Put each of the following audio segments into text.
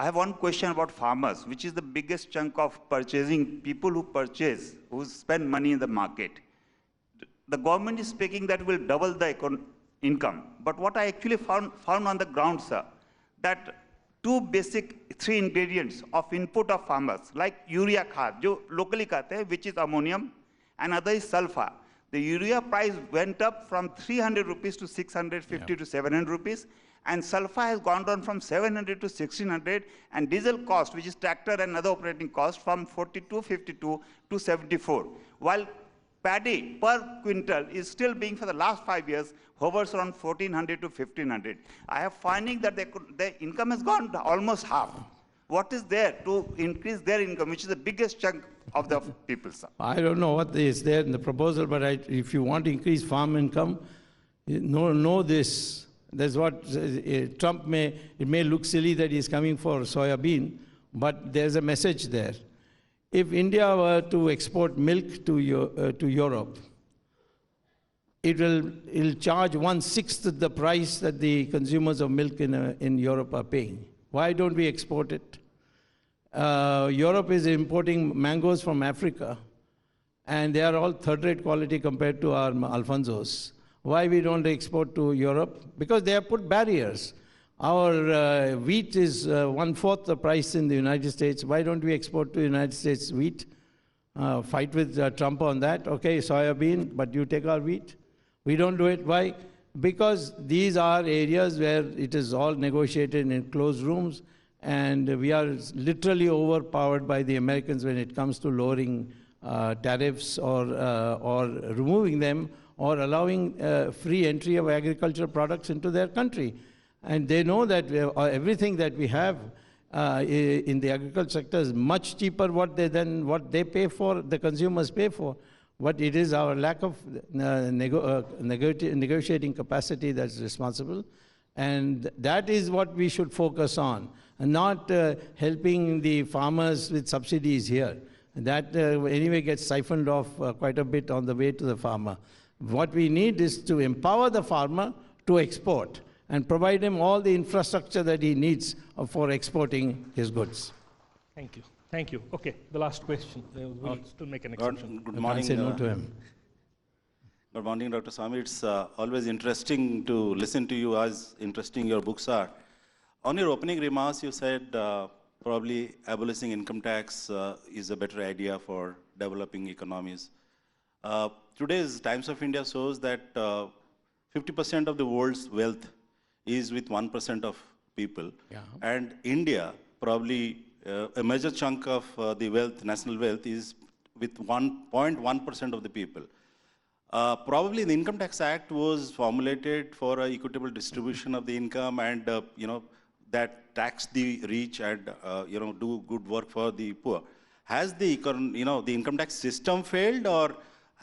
I have one question about farmers, which is the biggest chunk of purchasing, people who purchase, who spend money in the market. The government is speaking that will double the income. But what I actually found on the ground, sir, that three ingredients of input of farmers, like urea khad, jo locally कहते हैं, which is ammonium, and other is sulfur. The urea price went up from 300 rupees to 650 to 700 rupees, and sulfur has gone down from 700 to 1600, and diesel cost, which is tractor and other operating cost, from 42.52 to 74. While paddy per quintal is still being, for the last 5 years, hovers around 1400 to 1500. I am finding that their income has gone almost half. What is there to increase their income, which is the biggest chunk of the people, sir? I don't know what is there in the proposal, but if you want to increase farm income, know this. That's what Trump it may look silly that he's coming for soya bean, but there's a message there. If India were to export milk to Europe, it'll charge 1/6 the price that the consumers of milk in Europe are paying. Why don't we export it? Europe is importing mangoes from Africa, and they are all third-rate quality compared to our Alfonsos. Why we don't export to Europe? Because they have put barriers. Our wheat is 1/4 the price in the United States. Why don't we export to United States wheat? Fight with Trump on that. Okay, soya bean, but you take our wheat. We don't do it. Why? Because these are areas where it is all negotiated in closed rooms, and we are literally overpowered by the Americans when it comes to lowering tariffs or removing them, or allowing free entry of agricultural products into their country. And they know that everything that we have in the agriculture sector is much cheaper than what they pay for, the consumers pay for. But it is our lack of negotiating capacity that's responsible. And that is what we should focus on, and not helping the farmers with subsidies here. That anyway gets siphoned off quite a bit on the way to the farmer. What we need is to empower the farmer to export and provide him all the infrastructure that he needs for exporting his goods. Thank you. Thank you. Okay, the last question. We'll still make an exception. Good morning. Say no to him. Good morning, Dr. Swamy. It's always interesting to listen to you, as interesting your books are. On your opening remarks, you said probably abolishing income tax is a better idea for developing economies. Today's Times of India shows that 50% of the world's wealth is with 1% of people. Yeah. And India, probably a major chunk of the wealth, national wealth, is with 1.1% of the people. Probably the Income Tax Act was formulated for an equitable distribution of the income, and that tax the rich and do good work for the poor. Has the the income tax system failed, or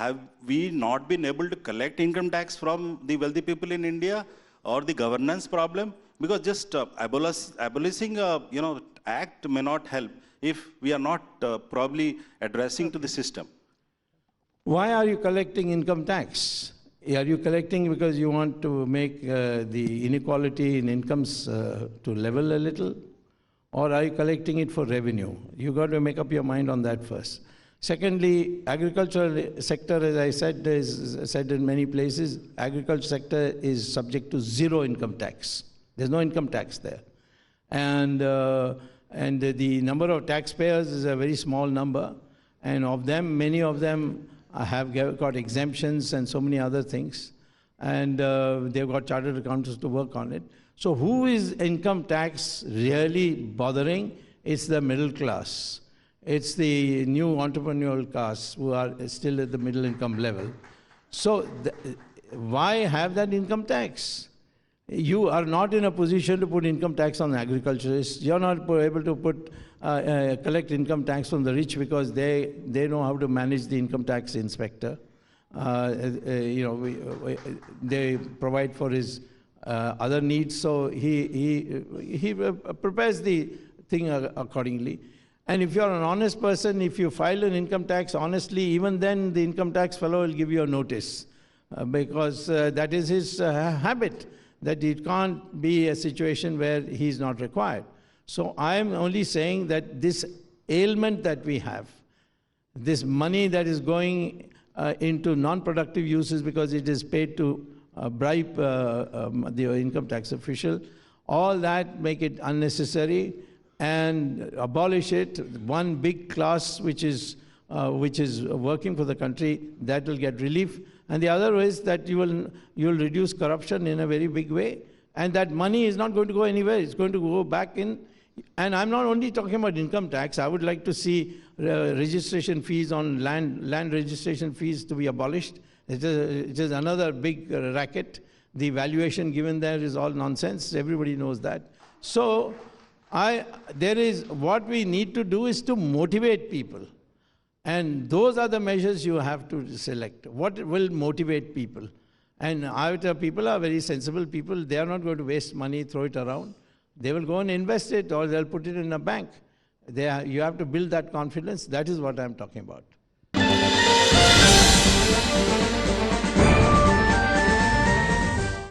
have we not been able to collect income tax from the wealthy people in India, or the governance problem? Because just abolishing act may not help if we are not probably addressing to the system. Why are you collecting income tax? Are you collecting because you want to make the inequality in incomes to level a little? Or are you collecting it for revenue? You've got to make up your mind on that first. Secondly, agricultural sector, as I said, is said in many places, agriculture sector is subject to zero income tax. There's no income tax there. And the number of taxpayers is a very small number. And of them, many of them have got exemptions and so many other things. And they've got chartered accountants to work on it. So who is income tax really bothering? It's the middle class. It's the new entrepreneurial class who are still at the middle income level. So why have that income tax? You are not in a position to put income tax on agriculturists. You're not able to collect income tax from the rich because they know how to manage the income tax inspector. They provide for his other needs, so he prepares the thing accordingly. And if you're an honest person, if you file an income tax honestly, even then the income tax fellow will give you a notice because that is his habit, that it can't be a situation where he's not required. So I am only saying that this ailment that we have, this money that is going into non-productive uses because it is paid to bribe the income tax official, all that make it unnecessary and abolish it. One big class which is working for the country, that will get relief. And the other is that you will reduce corruption in a very big way. And that money is not going to go anywhere. It's going to go back in. And I'm not only talking about income tax. I would like to see registration fees on land registration fees to be abolished. It is another big racket. The valuation given there is all nonsense. Everybody knows that. So what we need to do is to motivate people. And those are the measures you have to select. What will motivate people? And our people are very sensible people. They are not going to waste money, throw it around. They will go and invest it, or they'll put it in a bank. You have to build that confidence. That is what I'm talking about.